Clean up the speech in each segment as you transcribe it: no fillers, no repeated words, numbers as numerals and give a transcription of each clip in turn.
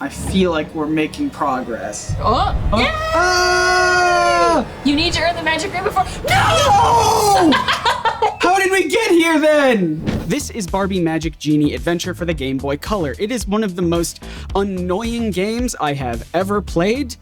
I feel like we're making progress. Oh, yeah! Ah! You need to earn the magic ring before. No! How did we get here then? This is Barbie Magic Genie Adventure for the Game Boy Color. It is one of the most annoying games I have ever played,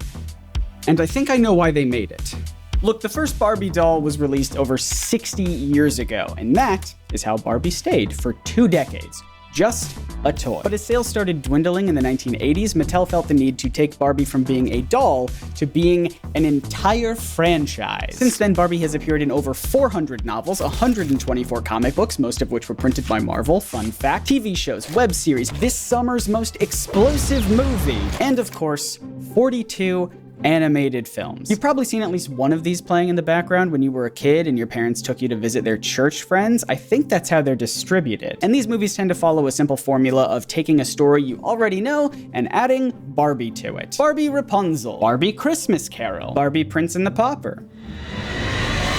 and I think I know why they made it. Look, the first Barbie doll was released over 60 years ago, and that is how Barbie stayed for 2 decades. Just a toy. But as sales started dwindling in the 1980s, Mattel felt the need to take Barbie from being a doll to being an entire franchise. Since then, Barbie has appeared in over 400 novels, 124 comic books, most of which were printed by Marvel, fun fact, TV shows, web series, this summer's most explosive movie, and of course, 42 animated films. You've probably seen at least one of these playing in the background when you were a kid and your parents took you to visit their church friends. I think that's how they're distributed. And these movies tend to follow a simple formula of taking a story you already know and adding Barbie to it. Barbie Rapunzel, Barbie Christmas Carol, Barbie Prince and the Pauper.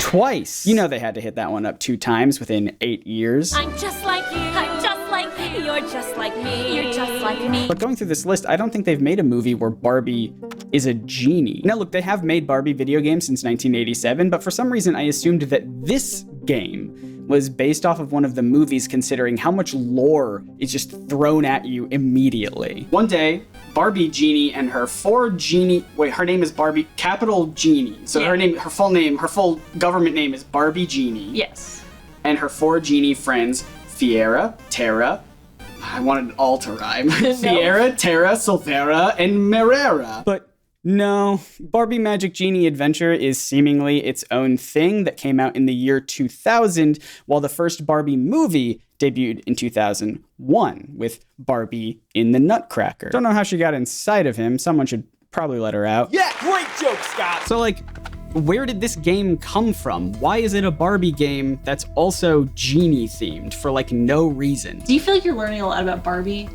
Twice. You know they had to hit that one up 2 times within 8 years. I'm just like you. I'm just like you. You're just like me. You're just like me. But going through this list, I don't think they've made a movie where Barbie is a genie. Now look, they have made Barbie video games since 1987, but for some reason I assumed that this game was based off of one of the movies, considering how much lore is just thrown at you immediately. One day, Barbie Genie and her 4 genie, wait, her name is Barbie, capital Genie. So Yeah. her full government name is Barbie Genie. Yes. And her 4 genie friends, Fiera, Terra, I wanted it all to rhyme. Fiera, Terra, Silvera, and Merera. But no, Barbie Magic Genie Adventure is seemingly its own thing that came out in the year 2000, while the first Barbie movie debuted in 2001 with Barbie in the Nutcracker. Don't know how she got inside of him. Someone should probably let her out. Yeah, great joke, Scott. So like, where did this game come from? Why is it a Barbie game that's also genie themed for like no reason? Do you feel like you're learning a lot about Barbie?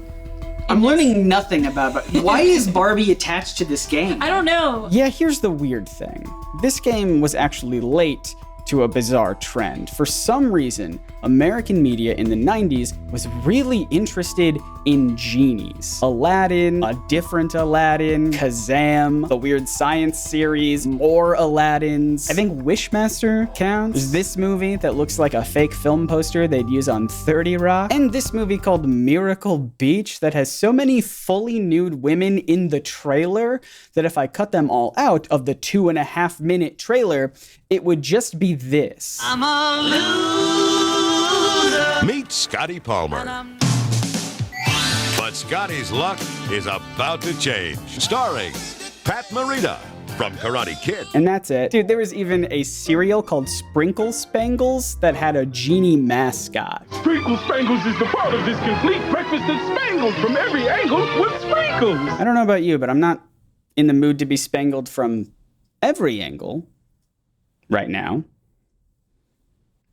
I'm learning nothing about it. Why is Barbie attached to this game? I don't know. Yeah, here's the weird thing. This game was actually late to a bizarre trend. For some reason, American media in the 90s was really interested in genies. Aladdin, a different Aladdin, Kazam, the Weird Science series, more Aladdins. I think Wishmaster counts. There's this movie that looks like a fake film poster they'd use on 30 Rock. And this movie called Miracle Beach that has so many fully nude women in the trailer that if I cut them all out of the 2.5-minute trailer, it would just be this. I'm a loser. Meet Scotty Palmer. But Scotty's luck is about to change. Starring Pat Morita from Karate Kid. And that's it. Dude, there was even a cereal called Sprinkle Spangles that had a genie mascot. Sprinkle Spangles is the part of this complete breakfast that's spangled from every angle with sprinkles. I don't know about you, but I'm not in the mood to be spangled from every angle right now.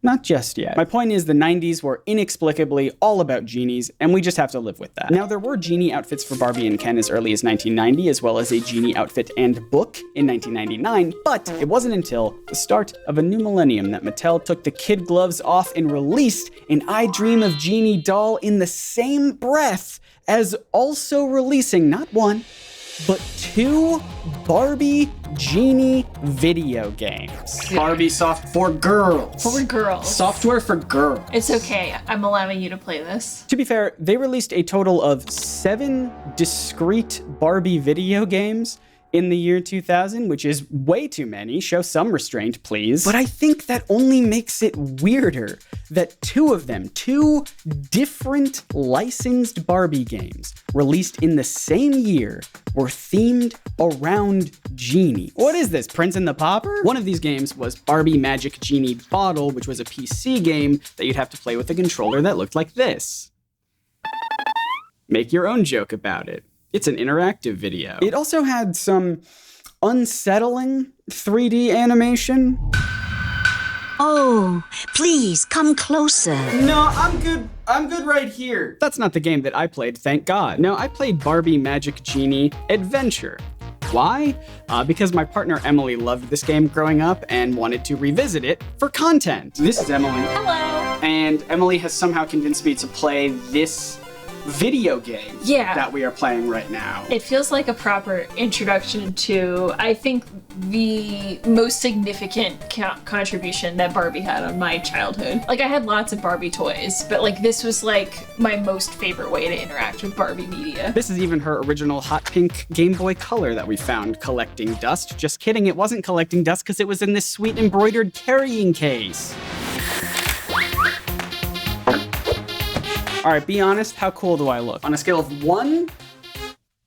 Not just yet. My point is the 90s were inexplicably all about genies, and we just have to live with that. Now, there were genie outfits for Barbie and Ken as early as 1990, as well as a genie outfit and book in 1999, but it wasn't until the start of a new millennium that Mattel took the kid gloves off and released an I Dream of Genie doll in the same breath as also releasing not one, but 2 Barbie Genie video games. Barbie soft for girls. For girls. Software for girls. It's okay. I'm allowing you to play this. To be fair, they released a total of 7 discrete Barbie video games in the year 2000, which is way too many. Show some restraint, please. But I think that only makes it weirder that 2 of them, 2 different licensed Barbie games released in the same year, were themed around Genie. What is this, Prince and the Pauper? One of these games was Barbie Magic Genie Bottle, which was a PC game that you'd have to play with a controller that looked like this. Make your own joke about it. It's an interactive video. It also had some unsettling 3D animation. Oh, please come closer. No, I'm good. I'm good right here. That's not the game that I played, thank God. No, I played Barbie Magic Genie Adventure. Why? Because my partner Emily loved this game growing up and wanted to revisit it for content. This is Emily. Hello. And Emily has somehow convinced me to play this video game that we are playing right now. It feels like a proper introduction to, I think, the most significant contribution that Barbie had on my childhood. Like, I had lots of Barbie toys, but like this was like my most favorite way to interact with Barbie media. This is even her original hot pink Game Boy Color that we found collecting dust. Just kidding, it wasn't collecting dust because it was in this sweet embroidered carrying case. All right, be honest, how cool do I look? On a scale of 1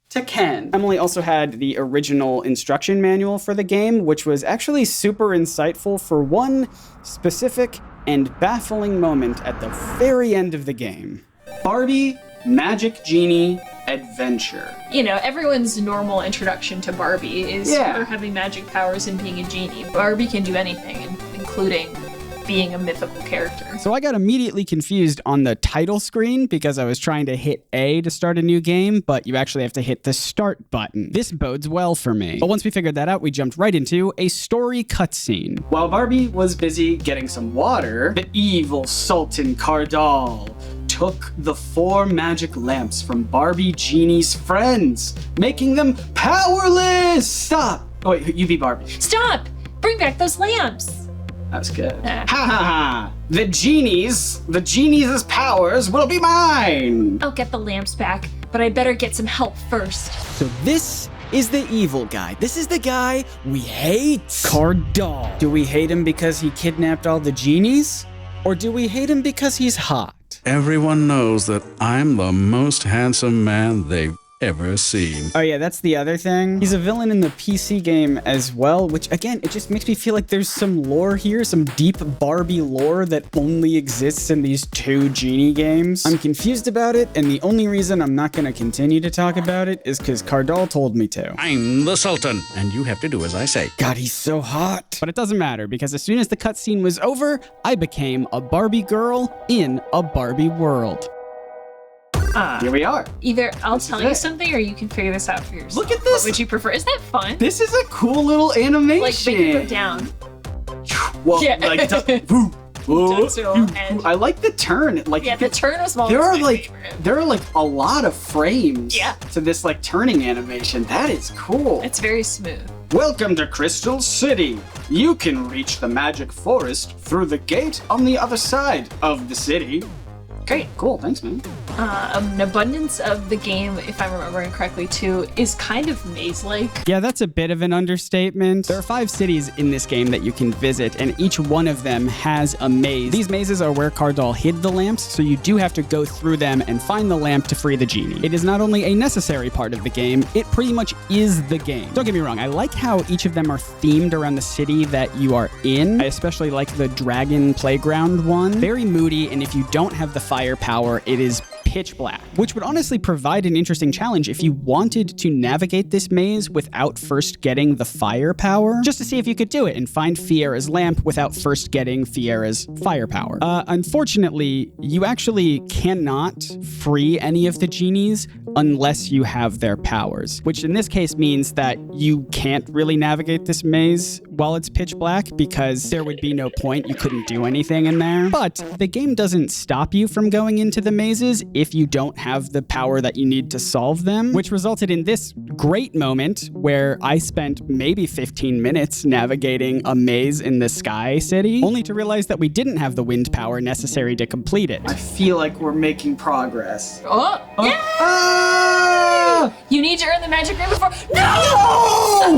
to 10. Emily also had the original instruction manual for the game, which was actually super insightful for one specific and baffling moment at the very end of the game. Barbie Magic Genie Adventure. You know, everyone's normal introduction to Barbie is her having magic powers and being a genie. Barbie can do anything, including being a mythical character. So I got immediately confused on the title screen because I was trying to hit A to start a new game, but you actually have to hit the start button. This bodes well for me. But once we figured that out, we jumped right into a story cutscene. While Barbie was busy getting some water, the evil Sultan Cardal took the 4 magic lamps from Barbie Genie's friends, making them powerless! Stop! Oh wait, you be Barbie. Stop! Bring back those lamps! That was good. Ha ha ha! The genies' powers will be mine! I'll get the lamps back, but I better get some help first. So this is the evil guy. This is the guy we hate. Cardal. Do we hate him because he kidnapped all the genies? Or do we hate him because he's hot? Everyone knows that I'm the most handsome man they've ever seen. Oh yeah, that's the other thing. He's a villain in the PC game as well, which again, it just makes me feel like there's some lore here, some deep Barbie lore that only exists in these 2 Genie games. I'm confused about it, and the only reason I'm not gonna continue to talk about it is because Cardal told me to. I'm the Sultan, and you have to do as I say. God, he's so hot. But it doesn't matter, because as soon as the cutscene was over, I became a Barbie girl in a Barbie world. Here we are. Either I'll tell you something or you can figure this out for yourself. Look at this. What would you prefer? Is that fun? This is a cool little animation. Like, make it go down. Well, Yeah. like, I like the turn. Like, Yeah, the turn was my favorite. there are like a lot of frames Yeah. to this like turning animation. That is cool. It's very smooth. Welcome to Crystal City. You can reach the magic forest through the gate on the other side of the city. Great. Cool, thanks, man. An abundance of the game, if I'm remembering correctly too, is kind of maze-like. Yeah, that's a bit of an understatement. There are 5 cities in this game that you can visit, and each one of them has a maze. These mazes are where Cardal hid the lamps, so you do have to go through them and find the lamp to free the genie. It is not only a necessary part of the game, it pretty much is the game. Don't get me wrong, I like how each of them are themed around the city that you are in. I especially like the dragon playground one. Very moody, and if you don't have the firepower, it is pitch black, which would honestly provide an interesting challenge if you wanted to navigate this maze without first getting the firepower, just to see if you could do it and find Fiera's lamp without first getting Fiera's firepower. Unfortunately, you actually cannot free any of the genies unless you have their powers, which in this case means that you can't really navigate this maze while it's pitch black because there would be no point. You couldn't do anything in there. But the game doesn't stop you from going into the mazes if you don't have the power that you need to solve them, which resulted in this great moment where I spent maybe 15 minutes navigating a maze in the Sky City, only to realize that we didn't have the wind power necessary to complete it. I feel like we're making progress. You need to earn the magic ring before. No!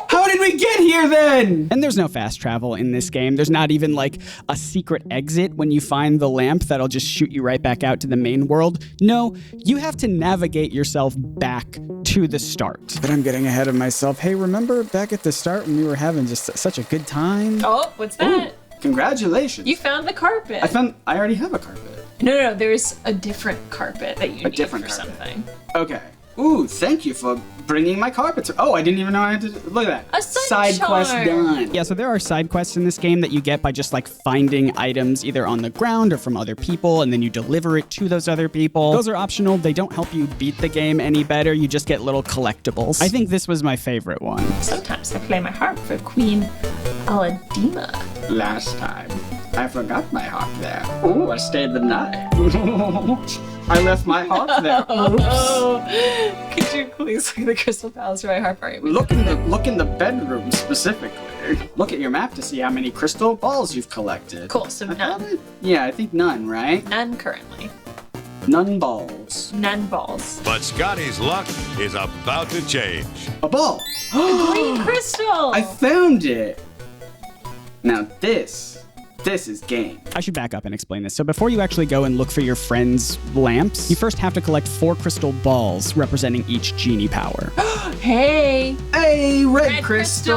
How did we get here then? And there's no fast travel in this game. There's not even like a secret exit when you find the lamp that'll just shoot you right back out to the main world. No, you have to navigate yourself back to the start. But I'm getting ahead of myself. Hey, remember back at the start when we were having just such a good time? Oh, what's that? Ooh, congratulations. You found the carpet. I already have a carpet. No, there's a different carpet that you need for something. Okay. Ooh, thank you for bringing my carpet. Oh, I didn't even know I had to. Look at that. A side quest done. Yeah, so there are side quests in this game that you get by just like finding items either on the ground or from other people, and then you deliver it to those other people. Those are optional. They don't help you beat the game any better. You just get little collectibles. I think this was my favorite one. Sometimes I play my harp for Queen Aladima. Last time, I forgot my harp there. Ooh, I stayed the night. I left my heart there. Oops. Oh, could you please look at the Crystal Palace where my heart party? Look in the bedroom specifically. Look at your map to see how many crystal balls you've collected. Cool, so none. Yeah, I think none, right? None currently. None balls. None balls. But Scotty's luck is about to change. A ball. Green crystal! I found it. Now this is game. I should back up and explain this. So before you actually go and look for your friend's lamps, you first have to collect 4 crystal balls representing each genie power. Hey! Hey, red Red crystal.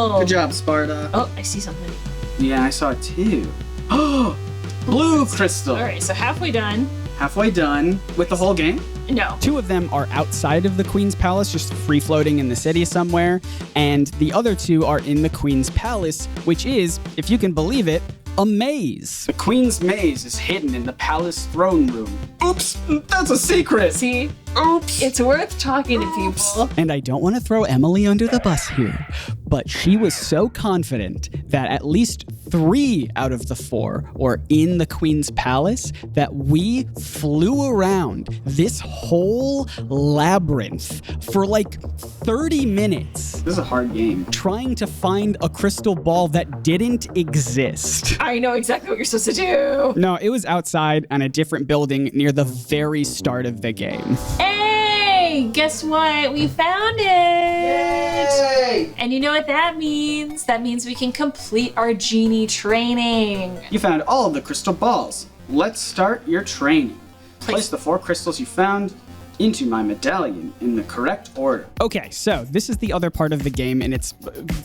crystal. Good job, Sparta. Oh, I see something. Yeah, I saw it too. Oh, blue crystal. All right, so halfway done. Halfway done with the whole game. No. 2 of them are outside of the Queen's Palace, just free floating in the city somewhere. And the other 2 are in the Queen's Palace, which is, if you can believe it, a maze. The Queen's maze is hidden in the palace throne room. Oops, that's a secret. See? Oops. It's worth talking to people. And I don't want to throw Emily under the bus here, but she was so confident that at least 3 out of the 4 were in the Queen's Palace that we flew around this whole labyrinth for like 30 minutes This is a hard game. trying to find a crystal ball that didn't exist. I know exactly what you're supposed to do. No, it was outside on a different building near the very start of the game. Hey, guess what? We found it. Yay! And you know what that means? That means we can complete our genie training. You found all of the crystal balls. Let's start your training. Place the 4 crystals you found into my medallion in the correct order. Okay, so this is the other part of the game, and it's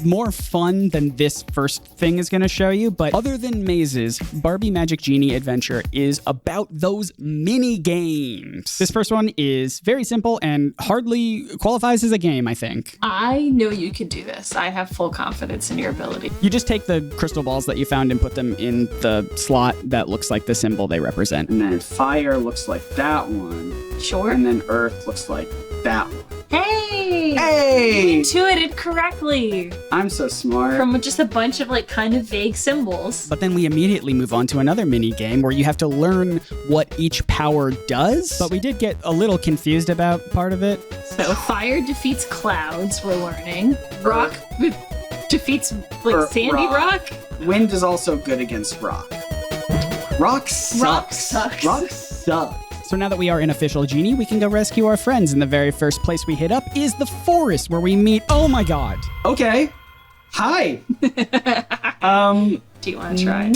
more fun than this first thing is going to show you. But other than mazes, Barbie Magic Genie Adventure is about those mini games. This first one is very simple and hardly qualifies as a game, I think. I know you can do this. I have full confidence in your ability. You just take the crystal balls that you found and put them in the slot that looks like the symbol they represent. And then fire looks like that one. Sure. And then earth looks like that one. Hey! Hey! Intuited correctly I'm so smart. from just a bunch of like kind of vague symbols. But then we immediately move on to another mini game where you have to learn what each power does. But we did get a little confused about part of it. So fire defeats clouds, we're learning. Rock defeats like sandy rock. Wind is also good against rock. Rock sucks. Rock sucks. Rock sucks. So now that we are an official genie, we can go rescue our friends. And the very first place we hit up is the forest where we meet, oh my god. Okay. Hi. Do you want to try?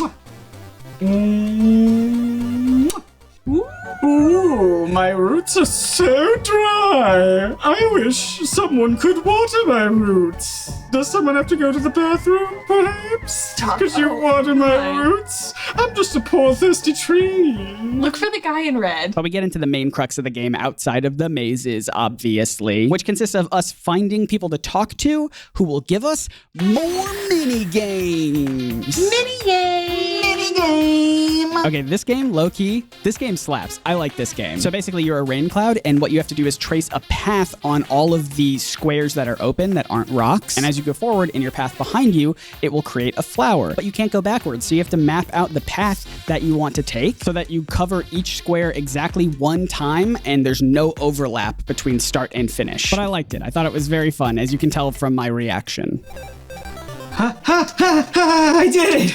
Ooh, my roots are so dry. I wish someone could water my roots. Does someone have to go to the bathroom, perhaps? Stop. Could you water my Fine. roots? I'm just a poor thirsty tree. Look for the guy in red. But we get into the main crux of the game outside of the mazes, obviously, which consists of us finding people to talk to who will give us more mini games. Mini game. Mini game. Okay, this game, low-key, this game slaps. I like this game. So basically, you're a rain cloud, and what you have to do is trace a path on all of the squares that are open that aren't rocks. And as you go forward in your path behind you, it will create a flower. But you can't go backwards, so you have to map out the path that you want to take so that you cover each square exactly one time, and there's no overlap between start and finish. But I liked it. I thought it was very fun, as you can tell from my reaction. Ha ha ha ha! I did it!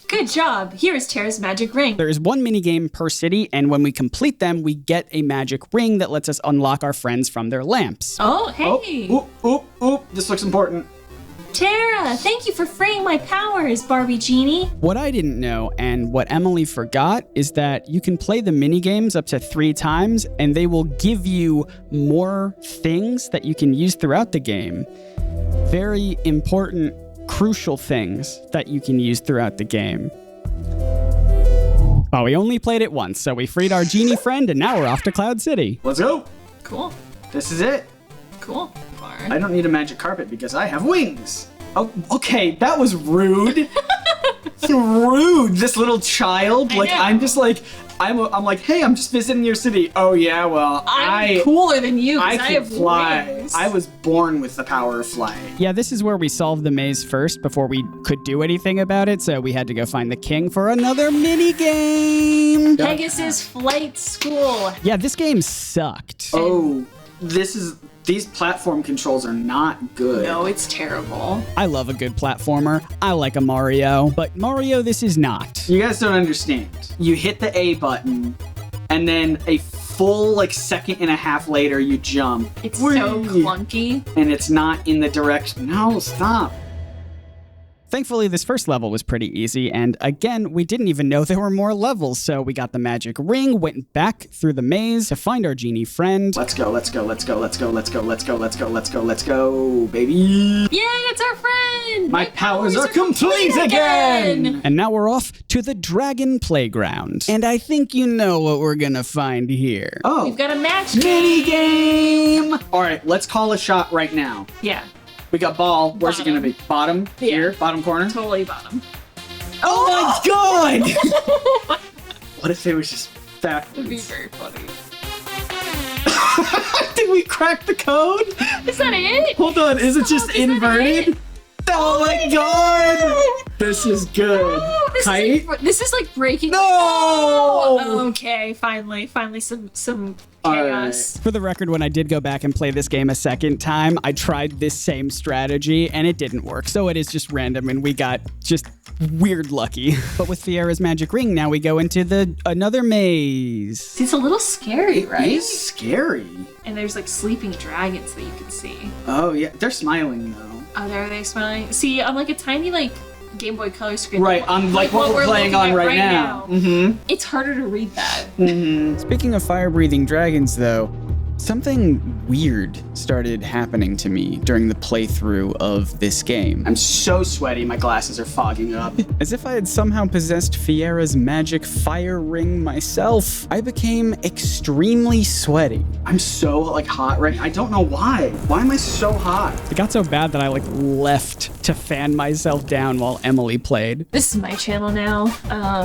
Good job. Here is Tara's magic ring. There is one mini game per city, and when we complete them, we get a magic ring that lets us unlock our friends from their lamps. Oh, hey. Oop. This looks important. Tara, thank you for freeing my powers, Barbie Genie. What I didn't know, and what Emily forgot, is that you can play the mini games up to 3 times, and they will give you more things that you can use throughout the game. Very important, crucial things that you can use throughout the game. But we only played it once, so we freed our genie friend, and now we're off to Cloud City. Let's go. Cool. This is it. Cool. I don't need a magic carpet because I have wings. Oh, okay, that was rude. Rude, this little child. I Like, know. I'm just like, I'm like, hey, I'm just visiting your city. Oh yeah, well, I'm cooler than you I because I can have fly. wings. I was born with the power of flying. Yeah, this is where we solved the maze first before we could do anything about it, so we had to go find the king for another mini game. Pegasus Flight School. Yeah, this game sucked. Oh, these platform controls are not good. No, it's terrible. I love a good platformer. I like a Mario, but Mario, this is not. You guys don't understand. You hit the A button, and then a full second and a half later, you jump. It's so clunky. And it's not in the direction. No, stop. Thankfully, this first level was pretty easy, and again, we didn't even know there were more levels, so we got the magic ring, went back through the maze to find our genie friend. Let's go, let's go, let's go, let's go, let's go, let's go, let's go, let's go, let's go, baby. Yay, it's our friend! My powers are complete again! And now we're off to the Dragon Playground. And I think you know what we're gonna find here. Oh. We've got a match mini game! All right, let's call a shot right now. Yeah. We got ball. Where's it gonna be? Bottom? Yeah. Here? Bottom corner? Totally bottom. Oh my god! What if it was just backwards? It'd be very funny. Did we crack the code? Is that it? Hold on, is it just inverted? Oh my god! This is good. Oh, this is like breaking. No! Oh, okay, finally some chaos. For the record, when I did go back and play this game a second time, I tried this same strategy and it didn't work. So it is just random and we got just weird lucky. But with Fiera's magic ring, now we go into another maze. It's a little scary, right? It's scary. And there's sleeping dragons that you can see. Oh yeah, they're smiling though. Oh, there are they smiling? See, on a tiny Game Boy Color screen. Right, on what we're playing on right now. Mm-hmm. It's harder to read that. Mm-hmm. Speaking of fire-breathing dragons, though, something weird started happening to me during the playthrough of this game. I'm so sweaty, my glasses are fogging up. As if I had somehow possessed Fiera's magic fire ring myself, I became extremely sweaty. I'm so hot right now. I don't know why. Why am I so hot? It got so bad that I left to fan myself down while Emily played. This is my channel now.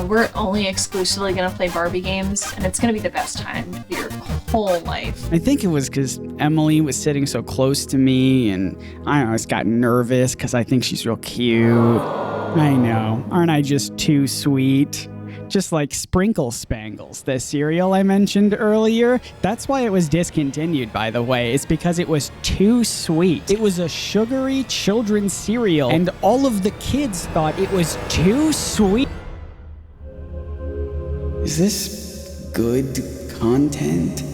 We're only exclusively gonna play Barbie games, and it's gonna be the best time of your whole life. I think it was because Emily was sitting so close to me, and I always got nervous because I think she's real cute. I know. Aren't I just too sweet? Just like Sprinkle Spangles, the cereal I mentioned earlier. That's why it was discontinued, by the way. It's because it was too sweet. It was a sugary children's cereal, and all of the kids thought it was too sweet. Is this good content?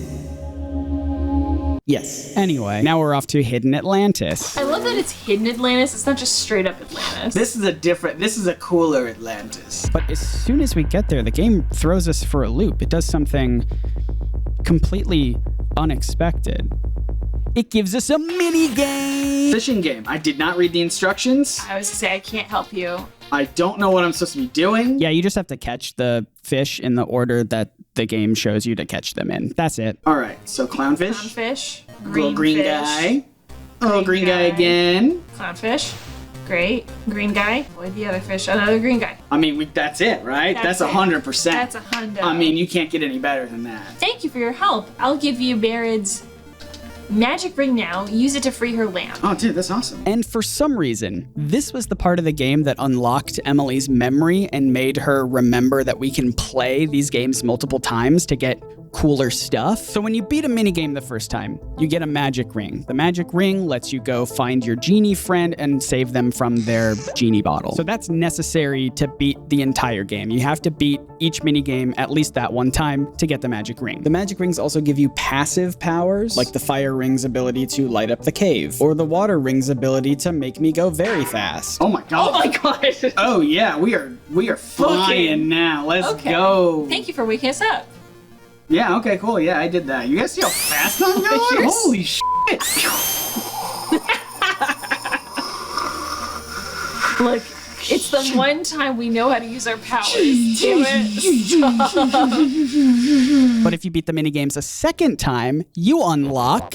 Yes. Anyway, now we're off to Hidden Atlantis. I love that it's hidden Atlantis. It's not just straight up Atlantis. This is a cooler Atlantis. But as soon as we get there, the game throws us for a loop. It does something completely unexpected. It gives us a mini game. Fishing game. I did not read the instructions. I was gonna say, I can't help you. I don't know what I'm supposed to be doing. Yeah, you just have to catch the fish in the order that the game shows you to catch them in. That's it. All right, so clownfish. Clownfish. Little green fish, guy. Little green guy again. Clownfish. Great. Green guy. Avoid the other fish. Another green guy. I mean, that's it, right? That's 100%. That's 100. I mean, you can't get any better than that. Thank you for your help. I'll give you Barrett's magic ring now. Use it to free her lamp. Oh, dude, that's awesome. And for some reason, this was the part of the game that unlocked Emily's memory and made her remember that we can play these games multiple times to get cooler stuff. So when you beat a minigame the first time, you get a magic ring. The magic ring lets you go find your genie friend and save them from their genie bottle. So that's necessary to beat the entire game. You have to beat each minigame at least that one time to get the magic ring. The magic rings also give you passive powers, like the fire ring's ability to light up the cave, or the water ring's ability to make me go very fast. Oh my god. Oh my god. Oh yeah, we are flying now. Let's go. Thank you for waking us up. Yeah, okay, cool. Yeah, I did that. You guys see how fast I'm going? Holy shit. Look, it's the one time we know how to use our powers. Damn it. But if you beat the minigames a second time, you unlock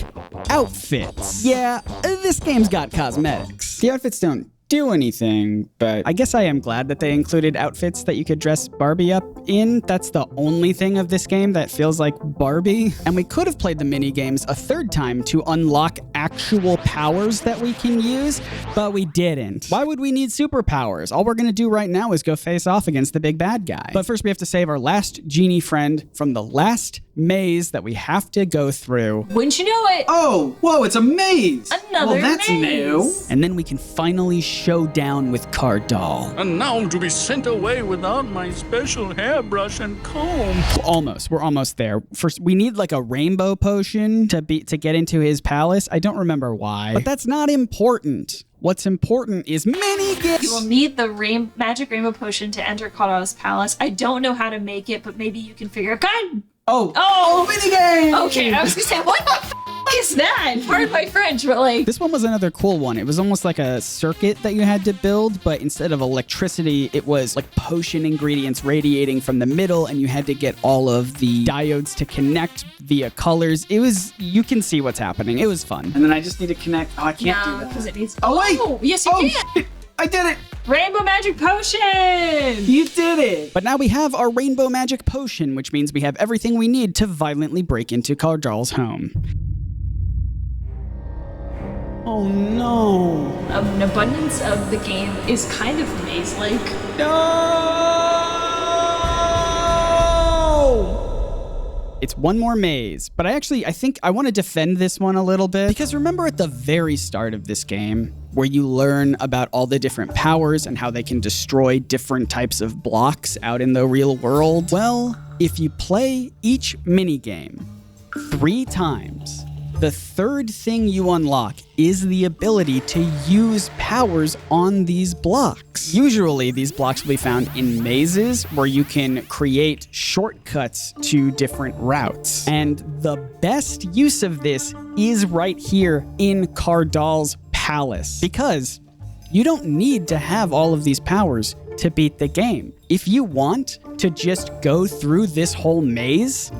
outfits. Yeah, this game's got cosmetics. The outfits don't do anything, but I guess I am glad that they included outfits that you could dress Barbie up in. That's the only thing of this game that feels like Barbie. And we could have played the mini games a third time to unlock actual powers that we can use, but we didn't. Why would we need superpowers? All we're gonna do right now is go face off against the big bad guy. But first we have to save our last genie friend from the last maze that we have to go through. Wouldn't you know it? Oh, whoa, it's a maze. Another well, that's maze. new. And then we can finally show down with Cardal. And now to be sent away without my special hairbrush and comb. Almost. We're almost there. First, we need like a rainbow potion to get into his palace. I don't remember why, but that's not important. What's important is mini-games. You will need the magic rainbow potion to enter Cardal's palace. I don't know how to make it, but maybe you can figure it. God! Oh, minigame! Okay, I was gonna say, what the f*** is that? Pardon my French, but like... This one was another cool one. It was almost like a circuit that you had to build, but instead of electricity, it was like potion ingredients radiating from the middle, and you had to get all of the diodes to connect via colors. It was, you can see what's happening. It was fun. And then I just need to connect. Oh, I can't do that. because it needs... Oh, wait! Oh, yes, you can! Shit. I did it! Rainbow magic potion! You did it! But now we have our rainbow magic potion, which means we have everything we need to violently break into Cardal's home. Oh no. An abundance of the game is kind of maze-like. No! It's one more maze, but I think I want to defend this one a little bit, because remember at the very start of this game where you learn about all the different powers and how they can destroy different types of blocks out in the real world? Well, if you play each minigame 3 times, the third thing you unlock is the ability to use powers on these blocks. Usually, these blocks will be found in mazes where you can create shortcuts to different routes. And the best use of this is right here in Cardal's palace, because you don't need to have all of these powers to beat the game. If you want to just go through this whole maze,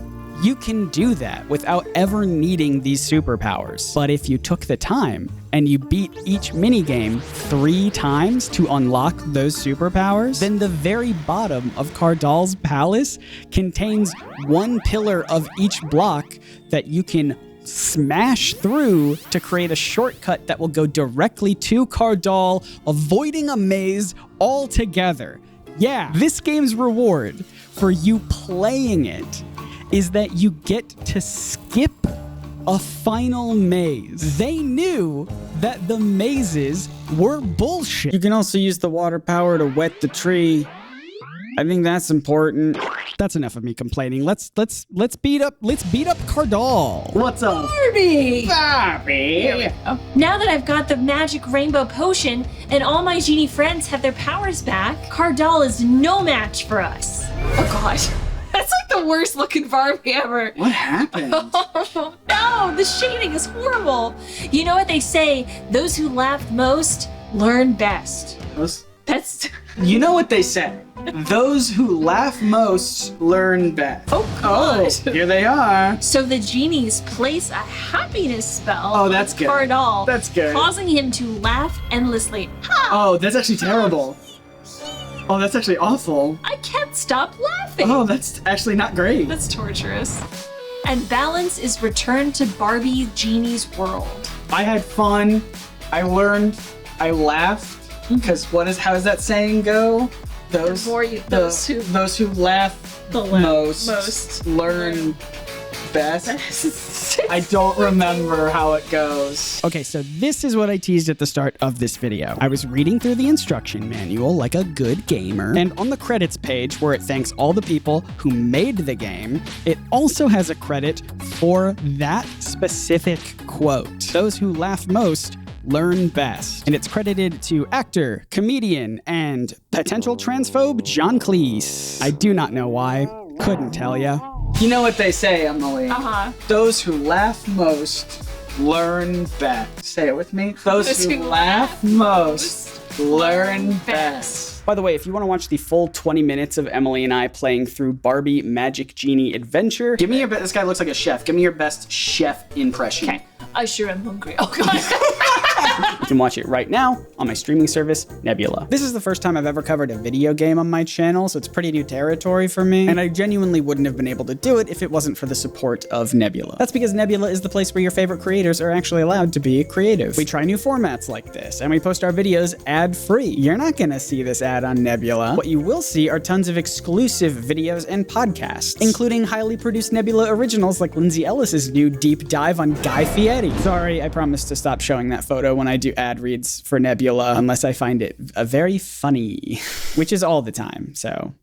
you can do that without ever needing these superpowers. But if you took the time and you beat each minigame 3 times to unlock those superpowers, then the very bottom of Cardal's palace contains 1 pillar of each block that you can smash through to create a shortcut that will go directly to Cardal, avoiding a maze altogether. Yeah, this game's reward for you playing it is that you get to skip a final maze. They knew that the mazes were bullshit. You can also use the water power to wet the tree. I think that's important. That's enough of me complaining. Let's beat up Cardal. What's up? Barbie! Barbie! Now that I've got the magic rainbow potion and all my genie friends have their powers back, Cardal is no match for us. Oh gosh. That's like the worst looking Barbie ever. What happened? Oh, no, the shading is horrible. You know what they say? Those who laugh most learn best. That's... You know what they say? Those who laugh most learn best. Oh, God. Here they are. So the genies place a happiness spell Oh, that's on good. Cardal, That's good. causing him to laugh endlessly. Ha! Oh, that's actually terrible. Oh, that's actually awful. I can't stop laughing. Oh, that's actually not great. That's torturous. And balance is returned to Barbie Genie's world. I had fun. I learned. I laughed. Because how does that saying go? Those who laugh most learn best. I don't remember how it goes. Okay, so this is what I teased at the start of this video. I was reading through the instruction manual like a good gamer, and on the credits page where it thanks all the people who made the game, it also has a credit for that specific quote. Those who laugh most learn best. And it's credited to actor, comedian, and potential transphobe John Cleese. I do not know why. Couldn't tell ya. You know what they say, Emily? Uh-huh. Those who laugh most learn best. Say it with me. Those who laugh most learn best. By the way, if you want to watch the full 20 minutes of Emily and I playing through Barbie Magic Genie Adventure, Give me your best. This guy looks like a chef. Give me your best chef impression. Okay. I sure am hungry. Oh, God. You can watch it right now on my streaming service, Nebula. This is the first time I've ever covered a video game on my channel, so it's pretty new territory for me, and I genuinely wouldn't have been able to do it if it wasn't for the support of Nebula. That's because Nebula is the place where your favorite creators are actually allowed to be creative. We try new formats like this, and we post our videos ad-free. You're not gonna see this ad on Nebula. What you will see are tons of exclusive videos and podcasts, including highly produced Nebula originals like Lindsay Ellis's new deep dive on Guy Fieri. Sorry, I promise to stop showing that photo when I do ad reads for Nebula, unless I find it very funny, which is all the time, so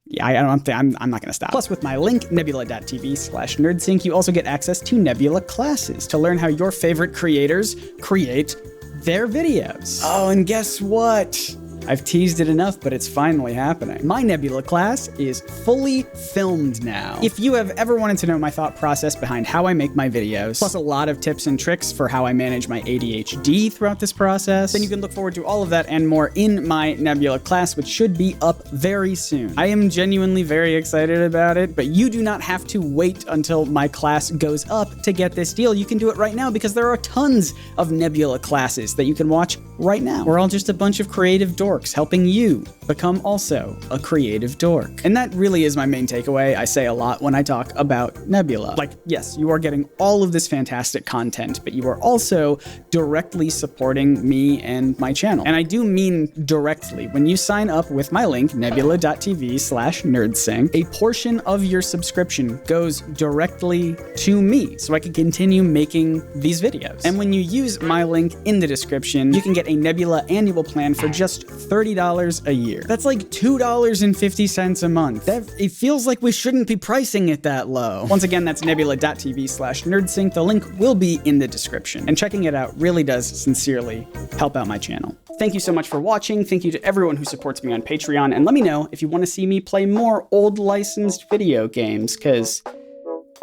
yeah, I'm not gonna stop. Plus, with my link, nebula.tv/NerdSync, you also get access to Nebula classes to learn how your favorite creators create their videos. Oh, and guess what? I've teased it enough, but it's finally happening. My Nebula class is fully filmed now. If you have ever wanted to know my thought process behind how I make my videos, plus a lot of tips and tricks for how I manage my ADHD throughout this process, then you can look forward to all of that and more in my Nebula class, which should be up very soon. I am genuinely very excited about it, but you do not have to wait until my class goes up to get this deal. You can do it right now because there are tons of Nebula classes that you can watch right now. We're all just a bunch of creative dorks helping you become also a creative dork. And that really is my main takeaway. I say a lot when I talk about Nebula. Like, yes, you are getting all of this fantastic content, but you are also directly supporting me and my channel. And I do mean directly. When you sign up with my link, nebula.tv/NerdSync, a portion of your subscription goes directly to me so I can continue making these videos. And when you use my link in the description, you can get a Nebula annual plan for just $30 a year. That's like $2.50 a month. It feels like we shouldn't be pricing it that low. Once again, that's nebula.tv/NerdSync. The link will be in the description. And checking it out really does sincerely help out my channel. Thank you so much for watching. Thank you to everyone who supports me on Patreon. And let me know if you want to see me play more old licensed video games, because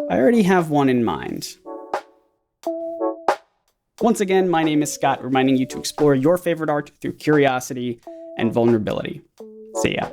I already have one in mind. Once again, my name is Scott, reminding you to explore your favorite art through curiosity and vulnerability. See ya.